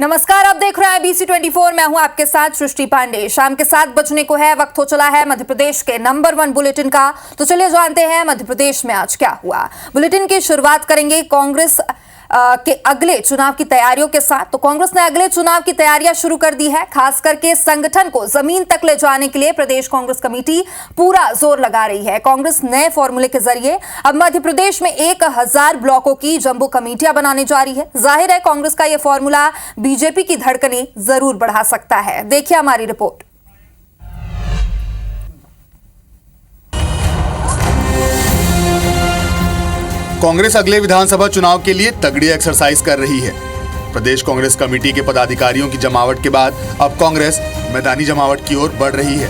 नमस्कार, आप देख रहे हैं BC24। मैं हूं आपके साथ सृष्टि पांडे। शाम के 7 बजने को है, वक्त हो चला है मध्य प्रदेश के नंबर 1 बुलेटिन का। तो चलिए जानते हैं मध्य प्रदेश में आज क्या हुआ। बुलेटिन की शुरुआत करेंगे कांग्रेस के अगले चुनाव की तैयारियों के साथ। तो कांग्रेस ने अगले चुनाव की तैयारियां शुरू कर दी है। खास करके संगठन को जमीन तक ले जाने के लिए प्रदेश कांग्रेस कमेटी पूरा जोर लगा रही है। कांग्रेस नए फॉर्मूले के जरिए अब मध्य प्रदेश में 1000 ब्लॉकों की जंबो कमेटियां बनाने जा रही है। जाहिर है कांग्रेस का यह फॉर्मूला बीजेपी की धड़कनें जरूर बढ़ा सकता है। देखिए हमारी रिपोर्ट। कांग्रेस अगले विधानसभा चुनाव के लिए तगड़ी एक्सरसाइज कर रही है। प्रदेश कांग्रेस कमेटी के पदाधिकारियों की जमावट के बाद अब कांग्रेस मैदानी जमावट की ओर बढ़ रही है।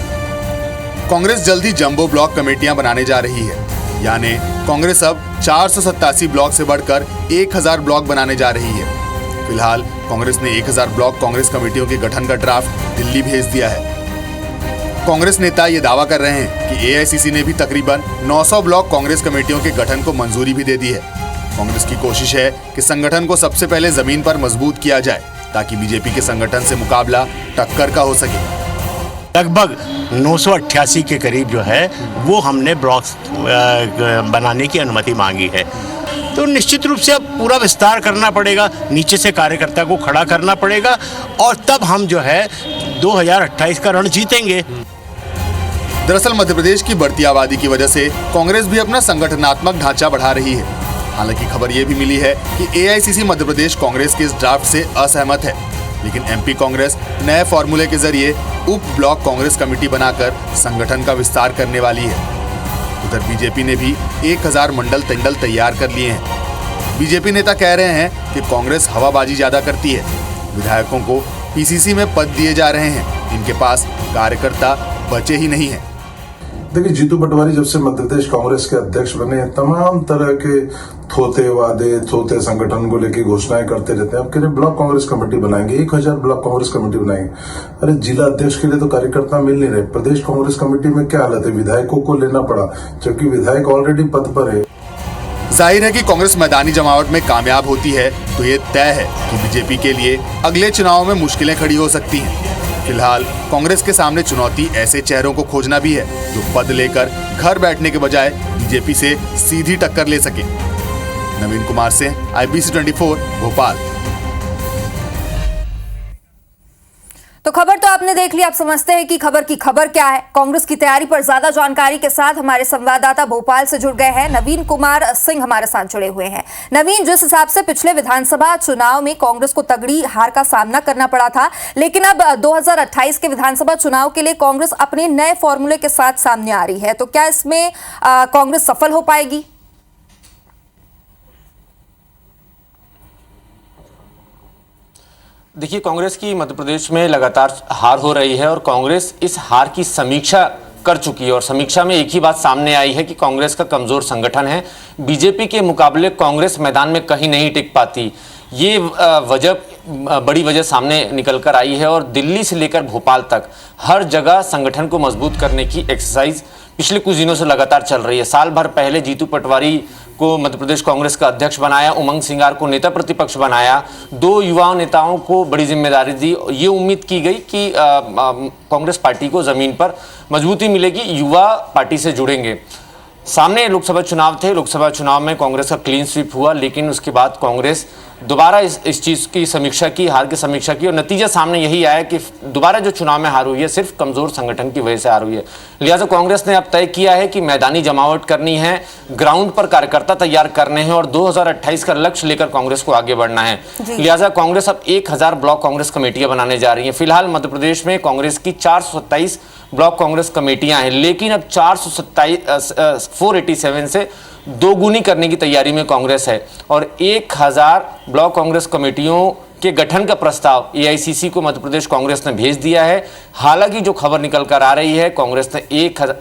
कांग्रेस जल्द ही जंबो ब्लॉक कमेटियां बनाने जा रही है, यानी कांग्रेस अब 487 ब्लॉक से बढ़कर 1000 ब्लॉक बनाने जा रही है। फिलहाल कांग्रेस ने 1000 ब्लॉक कांग्रेस कमेटियों के गठन का ड्राफ्ट दिल्ली भेज दिया है। कांग्रेस नेता ये दावा कर रहे हैं कि एआईसीसी ने भी तकरीबन 900 ब्लॉक कांग्रेस कमेटियों के गठन को मंजूरी भी दे दी है। कांग्रेस की कोशिश है कि संगठन को सबसे पहले जमीन पर मजबूत किया जाए, ताकि बीजेपी के संगठन से मुकाबला टक्कर का हो सके। लगभग 988 के करीब जो है वो हमने ब्लॉक्स बनाने की अनुमति मांगी है। तो निश्चित रूप से अब पूरा विस्तार करना पड़ेगा, नीचे से कार्यकर्ता को खड़ा करना पड़ेगा और तब हम जो है 2028 का रण जीतेंगे। दरअसल मध्य प्रदेश की बढ़ती आबादी की वजह से कांग्रेस भी अपना संगठनात्मक ढांचा बढ़ा रही है। हालांकि खबर यह भी मिली है कि एआईसीसी मध्य प्रदेश कांग्रेस के इस ड्राफ्ट से असहमत है, लेकिन एमपी कांग्रेस नए फॉर्मूले के जरिए उप ब्लॉक कांग्रेस कमेटी बनाकर संगठन का विस्तार करने वाली है। उधर बीजेपी ने भी 1000 मंडल तंडल तैयार कर लिए हैं। बीजेपी नेता कह रहे हैं कि कांग्रेस हवाबाजी ज्यादा करती है। विधायकों को पीसीसी में पद दिए जा रहे हैं, इनके पास कार्यकर्ता बचे ही नहीं हैं। देखिए, जीतू पटवारी जब से मध्य प्रदेश कांग्रेस के अध्यक्ष बने, तमाम तरह के थोते वादे, थोते संगठन को लेकर घोषणाएं करते रहते हैं। अब कह रहे ब्लॉक कांग्रेस कमेटी बनाएंगे, 1000 ब्लॉक कांग्रेस कमेटी बनाएंगे। अरे जिला अध्यक्ष के लिए तो कार्यकर्ता मिल नहीं रहे। प्रदेश कांग्रेस कमेटी में क्या हालत है, विधायकों को लेना पड़ा, जबकि विधायक ऑलरेडी पद पर है। जाहिर है कि कांग्रेस मैदानी जमावट में कामयाब होती है तो ये तय है कि बीजेपी के लिए अगले चुनाव में मुश्किलें खड़ी हो सकती हैं। फिलहाल कांग्रेस के सामने चुनौती ऐसे चेहरों को खोजना भी है जो पद लेकर घर बैठने के बजाय बीजेपी से सीधी टक्कर ले सके। नवीन कुमार से IBC24 भोपाल। तो खबर तो आपने देख ली। आप समझते हैं कि खबर की खबर क्या है। कांग्रेस की तैयारी पर ज्यादा जानकारी के साथ हमारे संवाददाता भोपाल से जुड़ गए हैं। नवीन कुमार सिंह हमारे साथ जुड़े हुए हैं। नवीन, जिस हिसाब से पिछले विधानसभा चुनाव में कांग्रेस को तगड़ी हार का सामना करना पड़ा था, लेकिन अब 2028 के विधानसभा चुनाव के लिए कांग्रेस अपने नए फॉर्मूले के साथ सामने आ रही है, तो क्या इसमें कांग्रेस सफल हो पाएगी? देखिए, कांग्रेस की मध्य प्रदेश में लगातार हार हो रही है और कांग्रेस इस हार की समीक्षा कर चुकी है और समीक्षा में एक ही बात सामने आई है कि कांग्रेस का कमजोर संगठन है। बीजेपी के मुकाबले कांग्रेस मैदान में कहीं नहीं टिक पाती। ये बड़ी वजह सामने निकल कर आई है और दिल्ली से लेकर भोपाल तक हर जगह संगठन को मजबूत करने की एक्सरसाइज पिछले कुछ दिनों से लगातार चल रही है। साल भर पहले जीतू पटवारी को मध्य प्रदेश कांग्रेस का अध्यक्ष बनाया, उमंग सिंगार को नेता प्रतिपक्ष बनाया, 2 युवा नेताओं को बड़ी जिम्मेदारी दी। ये उम्मीद की गई कि कांग्रेस पार्टी को जमीन पर मजबूती मिलेगी, युवा पार्टी से जुड़ेंगे। सामने लोकसभा चुनाव थे, लोकसभा चुनाव में कांग्रेस का क्लीन स्वीप हुआ, लेकिन उसके बाद कांग्रेस दोबारा इस चीज़ की समीक्षा की, हार की समीक्षा की और नतीजा सामने यही आया कि दोबारा जो चुनाव में हार हुई है सिर्फ कमजोर संगठन की वजह से हार हुई है। लिहाजा कांग्रेस ने अब तय किया है कि मैदानी जमावट करनी है, ग्राउंड पर कार्यकर्ता तैयार करने हैं और 2028 का लक्ष्य लेकर कांग्रेस को आगे बढ़ना है। लिहाजा कांग्रेस अब 1000 ब्लॉक कांग्रेस कमेटियां बनाने जा रही है। फिलहाल मध्य प्रदेश में कांग्रेस की 427 ब्लॉक कांग्रेस कमेटियां हैं, लेकिन अब 487 से दोगुनी करने की तैयारी में कांग्रेस है और 1000 ब्लॉक कांग्रेस कमेटियों के गठन का प्रस्ताव एआईसीसी को मध्य प्रदेश कांग्रेस ने भेज दिया है। हालांकि जो खबर निकल कर आ रही है, कांग्रेस ने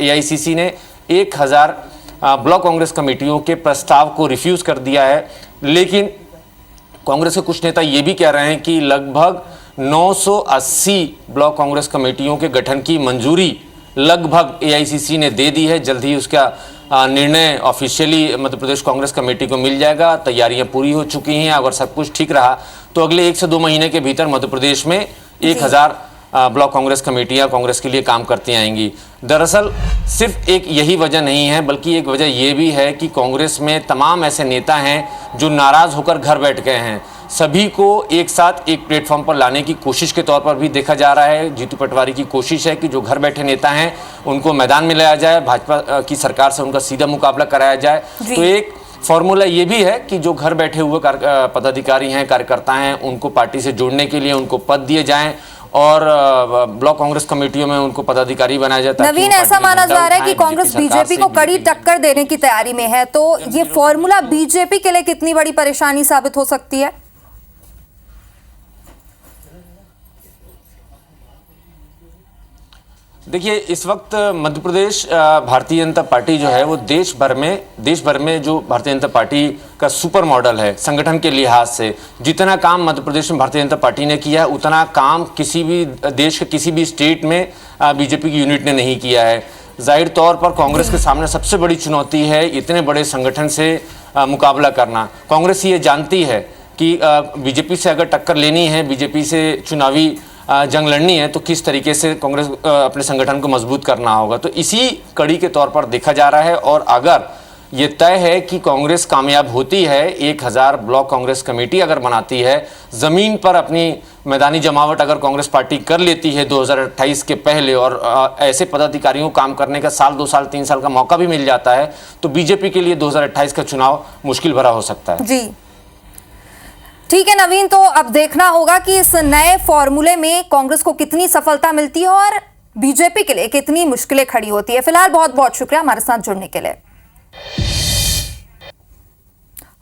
एआईसीसी ने 1000 ब्लॉक कांग्रेस कमेटियों के प्रस्ताव को रिफ्यूज कर दिया है, लेकिन कांग्रेस के कुछ नेता ये भी कह रहे हैं कि लगभग 980 ब्लॉक कांग्रेस कमेटियों के गठन की मंजूरी लगभग एआईसीसी ने दे दी है। जल्द ही उसका निर्णय ऑफिशियली मध्य प्रदेश कांग्रेस कमेटी को मिल जाएगा। तैयारियां पूरी हो चुकी हैं। अगर सब कुछ ठीक रहा तो अगले 1 से 2 महीने के भीतर मध्य प्रदेश में 1000 ब्लॉक कांग्रेस कमेटियां कांग्रेस के लिए काम करती आएंगी। दरअसल सिर्फ एक यही वजह नहीं है, बल्कि एक वजह यह भी है कि कांग्रेस में तमाम ऐसे नेता हैं जो नाराज होकर घर बैठ गए हैं। सभी को एक साथ एक प्लेटफॉर्म पर लाने की कोशिश के तौर पर भी देखा जा रहा है। जीतू पटवारी की कोशिश है कि जो घर बैठे नेता हैं उनको मैदान में लाया जाए, भाजपा की सरकार से उनका सीधा मुकाबला कराया जाए। तो एक फॉर्मूला ये भी है कि जो घर बैठे हुए पदाधिकारी हैं, कार्यकर्ता हैं, उनको पार्टी से जोड़ने के लिए उनको पद दिए जाएं और ब्लॉक कांग्रेस कमेटियों में उनको पदाधिकारी बनाया जाता है। नवीन, ऐसा माना जा रहा है कि कांग्रेस बीजेपी को कड़ी टक्कर देने की तैयारी में है, तो ये फॉर्मूला बीजेपी के लिए कितनी बड़ी परेशानी साबित हो सकती है? देखिए, इस वक्त मध्य प्रदेश भारतीय जनता पार्टी जो है वो देश भर में जो भारतीय जनता पार्टी का सुपर मॉडल है संगठन के लिहाज से। जितना काम मध्य प्रदेश में भारतीय जनता पार्टी ने किया है उतना काम किसी भी देश के किसी भी स्टेट में बीजेपी की यूनिट ने नहीं किया है। जाहिर तौर पर कांग्रेस के सामने सबसे बड़ी चुनौती है इतने बड़े संगठन से मुकाबला करना। कांग्रेस ये जानती है कि बीजेपी से अगर टक्कर लेनी है, बीजेपी से चुनावी जंग लड़नी है, तो किस तरीके से कांग्रेस अपने संगठन को मजबूत करना होगा। तो इसी कड़ी के तौर पर देखा जा रहा है। और अगर ये तय है कि कांग्रेस कामयाब होती है, 1000 ब्लॉक कांग्रेस कमेटी अगर बनाती है, ज़मीन पर अपनी मैदानी जमावट अगर कांग्रेस पार्टी कर लेती है 2028 के पहले, और ऐसे पदाधिकारियों को काम करने का 1 2 साल 3 साल का मौका भी मिल जाता है, तो बीजेपी के लिए 2028 का चुनाव मुश्किल भरा हो सकता है। जी ठीक है नवीन, तो अब देखना होगा कि इस नए फॉर्मूले में कांग्रेस को कितनी सफलता मिलती है और बीजेपी के लिए कितनी मुश्किलें खड़ी होती है। फिलहाल बहुत बहुत शुक्रिया हमारे साथ जुड़ने के लिए।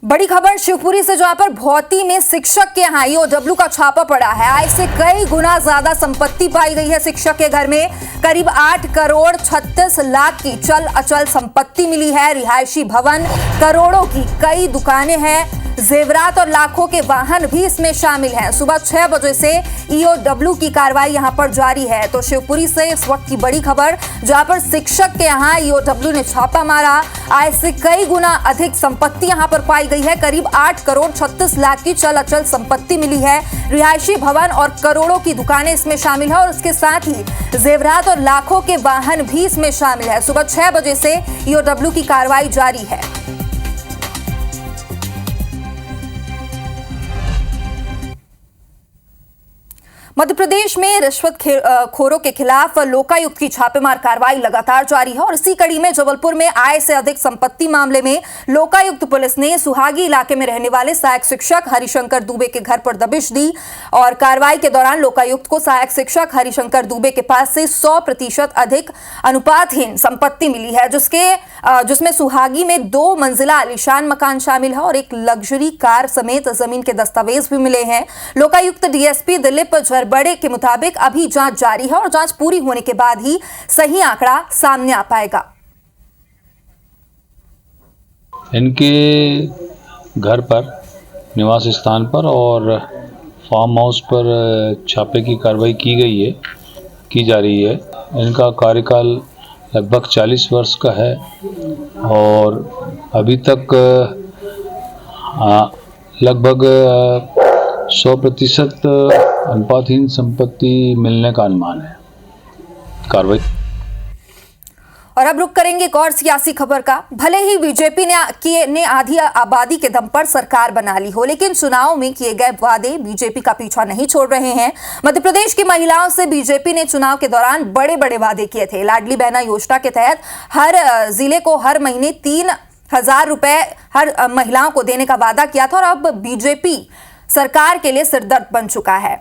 बड़ी खबर शिवपुरी से, जहां पर भौती में शिक्षक के यहाँ ईओडब्ल्यू का छापा पड़ा है। आय से कई गुना ज्यादा संपत्ति पाई गई है। शिक्षक के घर में करीब 8 करोड़ 36 लाख की चल अचल संपत्ति मिली है। रिहायशी भवन, करोड़ों की कई दुकानें हैं, जेवरात और लाखों के वाहन भी इसमें शामिल हैं। सुबह 6 बजे से ईओडब्ल्यू की कार्रवाई यहां पर जारी है। तो शिवपुरी से इस वक्त की बड़ी खबर, जहां पर शिक्षक के यहां ईओडब्ल्यू ने छापा मारा। आय से कई गुना अधिक संपत्ति यहां पर पाई गई है। करीब 8 करोड़ 36 लाख की चल अचल संपत्ति मिली है। रिहायशी भवन और करोड़ों की दुकानें इसमें शामिल है और उसके साथ ही जेवरात और लाखों के वाहन भी इसमें शामिल है। सुबह 6 बजे से ईओडब्ल्यू की कार्रवाई जारी है। मध्य प्रदेश में रिश्वत खोरों के खिलाफ लोकायुक्त की छापेमार कार्रवाई लगातार जारी है और इसी कड़ी में जबलपुर में आय से अधिक संपत्ति मामले में लोकायुक्त पुलिस ने सुहागी इलाके में रहने वाले सहायक शिक्षक हरिशंकर दुबे के घर पर दबिश दी और कार्रवाई के दौरान लोकायुक्त को सहायक शिक्षक हरिशंकर दुबे के पास से 100% अधिक अनुपातहीन संपत्ति मिली है, जिसमें सुहागी में 2 मंजिला आलीशान मकान शामिल है और एक लग्जरी कार समेत जमीन के दस्तावेज भी मिले हैं। लोकायुक्त डीएसपी दिलीप बड़े के मुताबिक अभी जांच जारी है और जांच पूरी होने के बाद ही सही आंकड़ा सामने आ पाएगा। इनके घर पर, निवास स्थान पर और फार्म हाउस पर छापे की कार्रवाई की जा रही है। इनका कार्यकाल लगभग 40 वर्ष का है और अभी तक लगभग 100% अनुपातहीन संपत्ति मिलने का अनुमान है। कार्रवाई। और अब रुक करेंगे एक और सियासी खबर का। भले ही बीजेपी ने आधी आबादी के दम पर सरकार बना ली हो, लेकिन चुनाव में किए गए वादे बीजेपी का पीछा नहीं छोड़ रहे हैं। मध्य प्रदेश की महिलाओं से बीजेपी ने चुनाव के दौरान बड़े बड़े वादे किए थे। लाडली बहना योजना के तहत हर जिले को हर महीने 3,000 रुपए हर महिलाओं को देने का वादा किया था और अब बीजेपी सरकार के लिए सिरदर्द बन चुका है।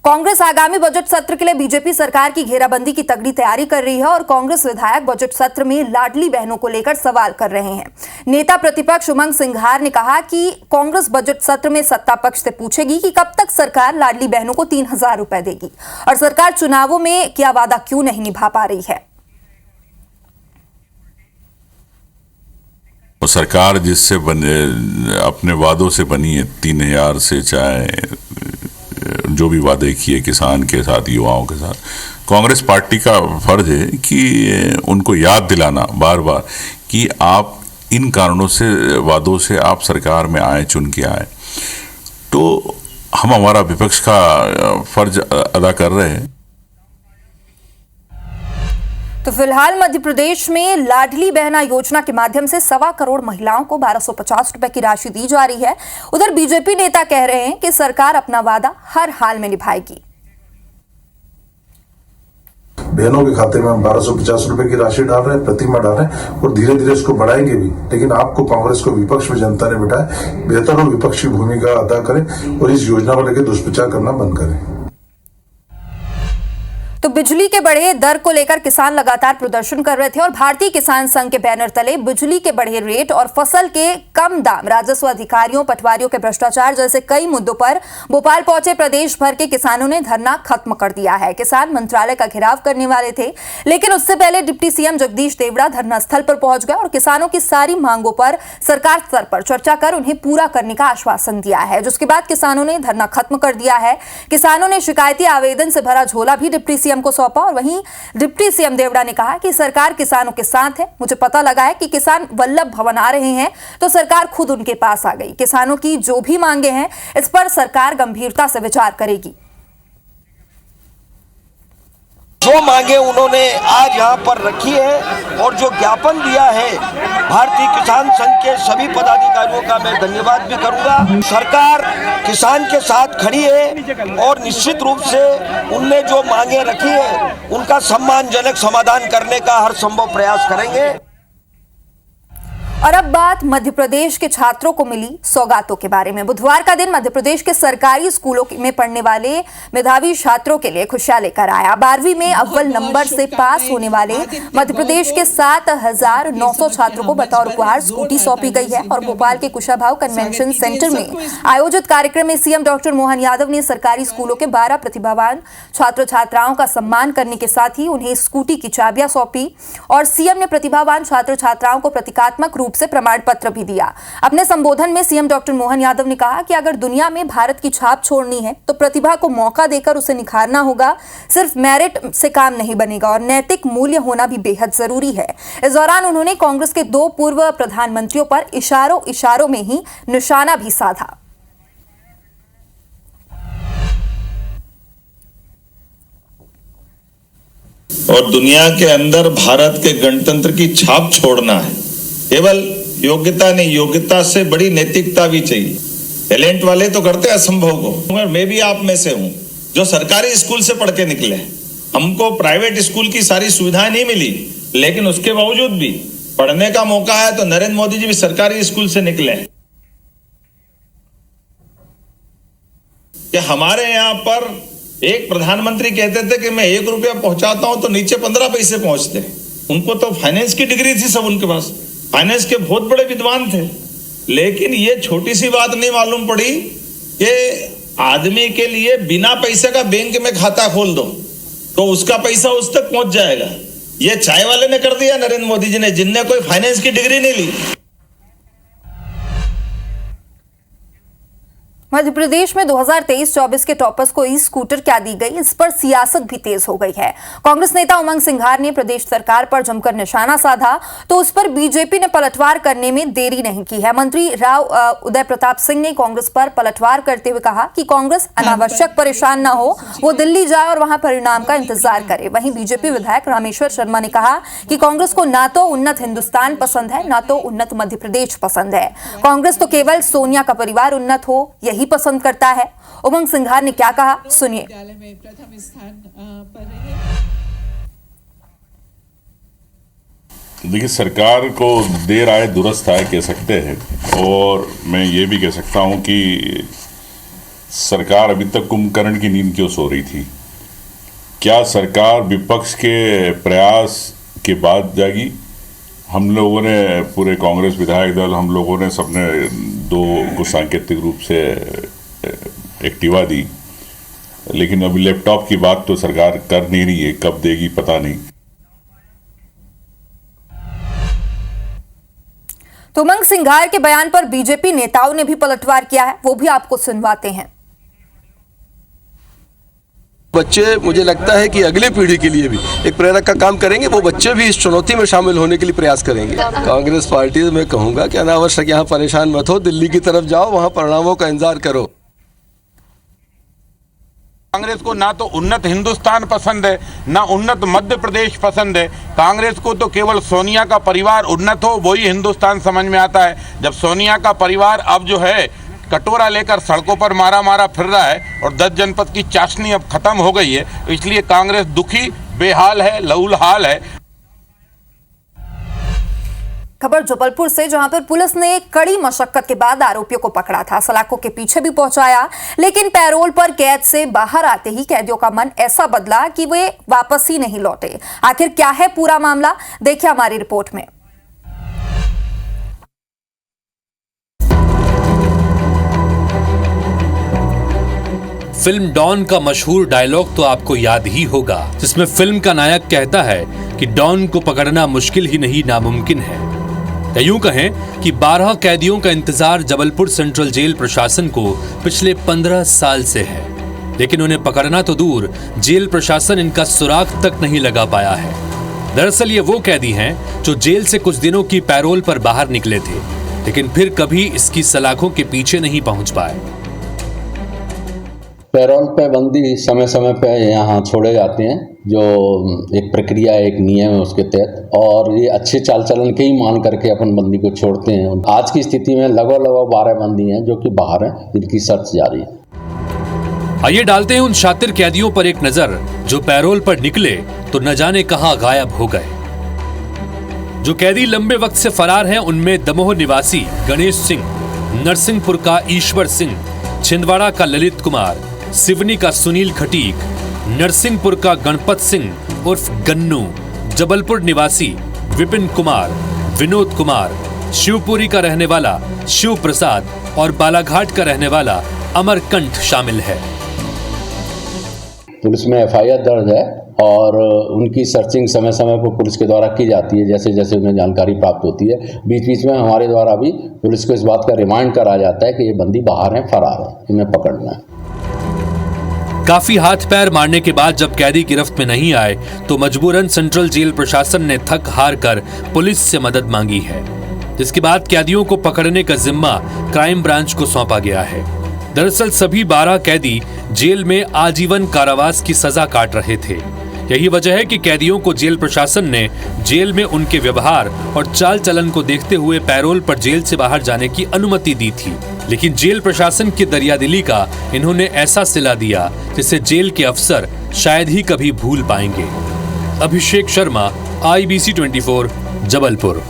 कांग्रेस आगामी बजट सत्र के लिए बीजेपी सरकार की घेराबंदी की तगड़ी तैयारी कर रही है और कांग्रेस विधायक बजट सत्र में लाडली बहनों को लेकर सवाल कर रहे हैं। नेता प्रतिपक्ष उमंग सिंघार ने कहा कि कांग्रेस बजट सत्र में सत्ता पक्ष से पूछेगी कि कब तक सरकार लाडली बहनों को 3,000 रुपए देगी और सरकार चुनावों में क्या वादा क्यों नहीं निभा पा रही है। सरकार जिससे अपने वादों से बनी है, 3,000 से चाहे जो भी वादे किए किसान के साथ, युवाओं के साथ, कांग्रेस पार्टी का फर्ज है कि उनको याद दिलाना बार बार कि आप इन कारणों से, वादों से आप सरकार में आए, चुन के आए। तो हम हमारा विपक्ष का फर्ज अदा कर रहे हैं। तो फिलहाल मध्य प्रदेश में लाडली बहना योजना के माध्यम से 1.25 करोड़ महिलाओं को 1250 रुपए की राशि दी जा रही है। उधर बीजेपी नेता कह रहे हैं कि सरकार अपना वादा हर हाल में निभाएगी। बहनों के खाते में हम 1250 रुपए की राशि डाल रहे हैं, प्रतिमा डाल रहे हैं और धीरे धीरे इसको बढ़ाएंगे भी। लेकिन आपको, कांग्रेस को विपक्ष में जनता ने बिठाया, बेहतर हो विपक्षी भूमिका अदा करें और इस योजना को लेकर दुष्प्रचार करना बंद करें। तो बिजली के बढ़े दर को लेकर किसान लगातार प्रदर्शन कर रहे थे और भारतीय किसान संघ के बैनर तले बिजली के बढ़े रेट और फसल के कम दाम, राजस्व अधिकारियों, पटवारियों के भ्रष्टाचार जैसे कई मुद्दों पर भोपाल पहुंचे प्रदेश भर के किसानों ने धरना खत्म कर दिया है। किसान मंत्रालय का घेराव करने वाले थे, लेकिन उससे पहले डिप्टी सीएम जगदीश देवड़ा धरना स्थल पर पहुंच गए और किसानों की सारी मांगों पर सरकार स्तर पर चर्चा कर उन्हें पूरा करने का आश्वासन दिया है, जिसके बाद किसानों ने धरना खत्म कर दिया है। किसानों ने शिकायती आवेदन से भरा झोला भी डिप्टी सीएम को सौंपा और वहीं डिप्टी सीएम देवड़ा ने कहा कि सरकार किसानों के साथ है। मुझे पता लगा है कि किसान वल्लभ भवन आ रहे हैं तो सरकार खुद उनके पास आ गई। किसानों की जो भी मांगे हैं इस पर सरकार गंभीरता से विचार करेगी। जो मांगे उन्होंने आज यहाँ पर रखी है और जो ज्ञापन दिया है, भारतीय किसान संघ के सभी पदाधिकारियों का मैं धन्यवाद भी करूंगा। सरकार किसान के साथ खड़ी है और निश्चित रूप से उनने जो मांगे रखी है उनका सम्मानजनक समाधान करने का हर संभव प्रयास करेंगे। और अब बात मध्य प्रदेश के छात्रों को मिली सौगातों के बारे में। बुधवार का दिन मध्य प्रदेश के सरकारी स्कूलों में पढ़ने वाले मेधावी छात्रों के लिए खुशियां लेकर आया। 12वीं में अव्वल नंबर से पास होने वाले मध्य प्रदेश के 7,900 छात्रों को बतौर उपहार स्कूटी सौंपी गई है और भोपाल के कुशाभाऊ कन्वेंशन सेंटर में आयोजित कार्यक्रम में सीएम डॉक्टर मोहन यादव ने सरकारी स्कूलों के 12 प्रतिभावान छात्र छात्राओं का सम्मान करने के साथ ही उन्हें स्कूटी की चाबियां सौंपी और सीएम ने प्रतिभावान छात्र छात्राओं को प्रतीकात्मक रूप से प्रमाण पत्र भी दिया। अपने संबोधन में सीएम डॉक्टर मोहन यादव ने कहा कि अगर दुनिया में भारत की छाप छोड़नी है तो प्रतिभा को मौका देकर उसे निखारना होगा। सिर्फ मेरिट से काम नहीं बनेगा और नैतिक मूल्य होना भी बेहद जरूरी है। इस दौरान उन्होंने कांग्रेस के 2 पूर्व प्रधानमंत्रियों पर इशारों में ही निशाना भी साधा। और दुनिया के अंदर भारत के गणतंत्र की छाप छोड़ना है। केवल योग्यता नहीं, योग्यता से बड़ी नैतिकता भी चाहिए। टैलेंट वाले तो करते हैं असंभव को। मैं भी आप में से हूं जो सरकारी स्कूल से पढ़ के निकले। हमको प्राइवेट स्कूल की सारी सुविधाएं नहीं मिली, लेकिन उसके बावजूद भी पढ़ने का मौका है तो नरेंद्र मोदी जी भी सरकारी स्कूल से निकले। कि हमारे यहाँ पर एक प्रधानमंत्री कहते थे कि मैं 1 रुपया पहुंचाता हूं तो नीचे 15 पैसे पहुंचते। उनको तो फाइनेंस की डिग्री थी, सब उनके पास फाइनेंस के बहुत बड़े विद्वान थे, लेकिन ये छोटी सी बात नहीं मालूम पड़ी कि आदमी के लिए बिना पैसे का बैंक में खाता खोल दो तो उसका पैसा उस तक पहुंच जाएगा। ये चाय वाले ने कर दिया नरेंद्र मोदी जी ने, जिनने कोई फाइनेंस की डिग्री नहीं ली। मध्य प्रदेश में 2023-24 के टॉपर्स को ई स्कूटर क्या दी गई, इस पर सियासत भी तेज हो गई है। कांग्रेस नेता उमंग सिंघार ने प्रदेश सरकार पर जमकर निशाना साधा तो उस पर बीजेपी ने पलटवार करने में देरी नहीं की है। मंत्री राव उदय प्रताप सिंह ने कांग्रेस पर पलटवार करते हुए कहा कि कांग्रेस अनावश्यक परेशान न हो, वो दिल्ली जाए और वहां परिणाम का इंतजार करे। वहीं बीजेपी विधायक रामेश्वर शर्मा ने कहा कि कांग्रेस को ना तो उन्नत हिंदुस्तान पसंद है, ना तो उन्नत मध्य प्रदेश पसंद है। कांग्रेस तो केवल सोनिया का परिवार उन्नत हो यही पसंद करता है। उमंग सिंघार ने क्या कहा, सुनिए। प्रथम स्थान पर देखिए, सरकार को देर आए दुरुस्त आए कह सकते हैं, और मैं ये भी कह सकता हूं कि सरकार अभी तक कुंभकर्ण की नींद क्यों सो रही थी। क्या सरकार विपक्ष के प्रयास के बाद जागी? हम लोगों ने, पूरे कांग्रेस विधायक दल, हम लोगों ने सबने 2 को सांकेतिक रूप से एक्टिवा दी, लेकिन अभी लैपटॉप की बात तो सरकार कर नहीं रही है, कब देगी पता नहीं। तो उमंग सिंघार के बयान पर बीजेपी नेताओं ने भी पलटवार किया है, वो भी आपको सुनवाते हैं। बच्चे, मुझे लगता है कि अगले पीढ़ी के लिए भी एक प्रेरक का काम करेंगे। वो बच्चे भी इस चुनौती में शामिल होने के लिए प्रयास करेंगे। कांग्रेस पार्टी में कहूंगा कि अनावश्यक यहाँ परेशान मत हो, दिल्ली की तरफ जाओ, वहां परिणामों का इंतजार करो। कांग्रेस को ना तो उन्नत हिंदुस्तान पसंद है, ना उन्नत मध्य प्रदेश पसंद है। कांग्रेस को तो केवल सोनिया का परिवार उन्नत हो वही हिंदुस्तान समझ में आता है। जब सोनिया का परिवार अब जो है कटोरा लेकर सड़कों पर मारा फिर रहा है और 10 जनपद की चाशनी अब खत्म हो गई है, इसलिए कांग्रेस दुखी, बेहाल है, लहूलहाल है। खबर जबलपुर से, जहां पर पुलिस ने कड़ी मशक्कत के बाद आरोपियों को पकड़ा था, सलाखों के पीछे भी पहुंचाया, लेकिन पैरोल पर कैद से बाहर आते ही कैदियों का मन ऐसा बदला कि वे वापस ही नहीं लौटे। आखिर क्या है पूरा मामला, देखिए हमारी रिपोर्ट में। फिल्म डॉन का मशहूर डायलॉग तो आपको याद ही होगा, जिसमें फिल्म का नायक कहता है कि डॉन को पकड़ना मुश्किल ही नहीं नामुमकिन है। या यूं कहें कि 12 कैदियों का इंतजार जबलपुर सेंट्रल जेल प्रशासन को पिछले 15 साल से है, लेकिन उन्हें पकड़ना तो दूर, जेल प्रशासन इनका सुराग तक नहीं लगा पाया है। दरअसल ये वो कैदी हैं जो जेल से कुछ दिनों की पैरोल पर बाहर निकले थे, लेकिन फिर कभी इसकी सलाखों के पीछे नहीं पहुंच पाए। पैरोल पे बंदी समय समय पे यहाँ छोड़े जाते हैं, जो एक प्रक्रिया, एक नियम है उसके तहत, और ये अच्छे चाल चलन के ही मान करके अपन बंदी को छोड़ते हैं। आज की स्थिति में लगभग 12 बंदी हैं जो कि बाहर हैं, जिनकी सर्च जारी है। आइए डालते हैं उन शातिर कैदियों पर एक नजर जो पैरोल पर निकले तो न जाने कहां गायब हो गए। जो कैदी लंबे वक्त से फरार हैं उनमें दमोह निवासी गणेश सिंह, नरसिंहपुर का ईश्वर सिंह, छिंदवाड़ा का ललित कुमार, सिवनी का सुनील खटीक, नरसिंहपुर का गणपत सिंह उर्फ गन्नू, जबलपुर निवासी विपिन कुमार, विनोद कुमार, शिवपुरी का रहने वाला शिव प्रसाद और बालाघाट का रहने वाला अमरकंठ शामिल है। पुलिस में FIR दर्ज है और उनकी सर्चिंग समय समय पर पुलिस के द्वारा की जाती है, जैसे जैसे उन्हें जानकारी प्राप्त होती है। बीच बीच में हमारे द्वारा भी पुलिस को इस बात का रिमाइंड करा जाता है कि ये बंदी बाहर है, फरार है, इन्हें पकड़ना है। काफी हाथ पैर मारने के बाद जब कैदी गिरफ्त में नहीं आए तो मजबूरन सेंट्रल जेल प्रशासन ने थक हार कर पुलिस से मदद मांगी है, जिसके बाद कैदियों को पकड़ने का जिम्मा क्राइम ब्रांच को सौंपा गया है। दरअसल सभी 12 कैदी जेल में आजीवन कारावास की सजा काट रहे थे। यही वजह है कि कैदियों को जेल प्रशासन ने जेल में उनके व्यवहार और चाल चलन को देखते हुए पैरोल पर जेल से बाहर जाने की अनुमति दी थी, लेकिन जेल प्रशासन की दरियादिली का इन्होंने ऐसा सिला दिया जिसे जेल के अफसर शायद ही कभी भूल पाएंगे। अभिषेक शर्मा, IBC 24, जबलपुर।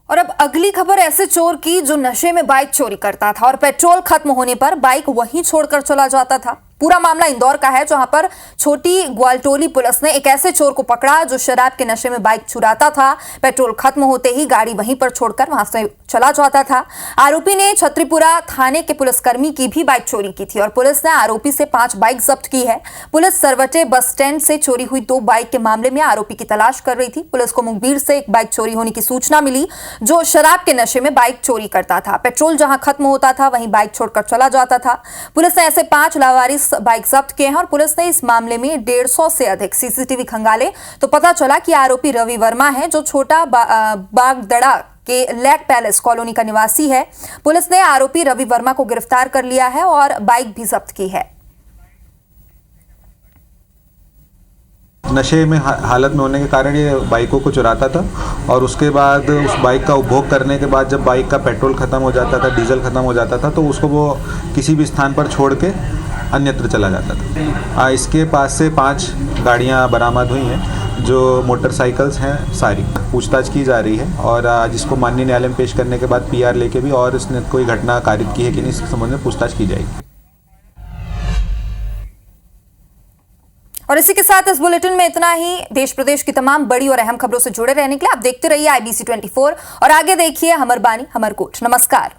और अब अगली खबर ऐसे चोर की जो नशे में बाइक चोरी करता था और पेट्रोल खत्म होने पर बाइक वहीं छोड़कर चला जाता था। पूरा मामला इंदौर का है, जहां पर छोटी ग्वालटोली पुलिस ने एक ऐसे चोर को पकड़ा जो शराब के नशे में बाइक चुराता था। पेट्रोल खत्म होते ही गाड़ी वहीं पर छोड़कर वहां से चला जाता था। आरोपी ने छत्रीपुरा थाने के पुलिसकर्मी की भी बाइक चोरी की थी और पुलिस ने आरोपी से 5 बाइक जब्त की है। पुलिस सरवटे बस स्टैंड से चोरी हुई 2 बाइक के मामले में आरोपी की तलाश कर रही थी। पुलिस को मुखबिर से एक बाइक चोरी होने की सूचना मिली जो शराब के नशे में बाइक चोरी करता था। पेट्रोल जहां खत्म होता था वहीं बाइक छोड़कर चला जाता था। पुलिस ने ऐसे 5 लावारिस बाइक जब्त किए हैं और पुलिस ने इस मामले में 150 से अधिक CCTV खंगाले तो पता चला कि आरोपी रवि वर्मा है, जो छोटा बागदड़ा के लेक पैलेस कॉलोनी का निवासी है। पुलिस ने आरोपी रवि वर्मा को गिरफ्तार कर लिया है और बाइक भी जब्त की है। नशे में हालत में होने के कारण ये बाइकों को चुराता था और उसके बाद उस बाइक का उपभोग करने के बाद जब बाइक का पेट्रोल ख़त्म हो जाता था, डीजल ख़त्म हो जाता था, तो उसको वो किसी भी स्थान पर छोड़ के अन्यत्र चला जाता था। इसके पास से 5 गाड़ियां बरामद हुई हैं जो मोटरसाइकिल्स हैं। सारी पूछताछ की जा रही है और आज इसको माननीय न्यायालय में पेश करने के बाद PR लेके भी और इसने कोई घटना कारित की है कि नहीं, इस संबंध में पूछताछ की जाएगी। और इसी के साथ इस बुलेटिन में इतना ही। देश प्रदेश की तमाम बड़ी और अहम खबरों से जुड़े रहने के लिए आप देखते रहिए IBC 24 और आगे देखिए हमर बानी हमर कोच। नमस्कार।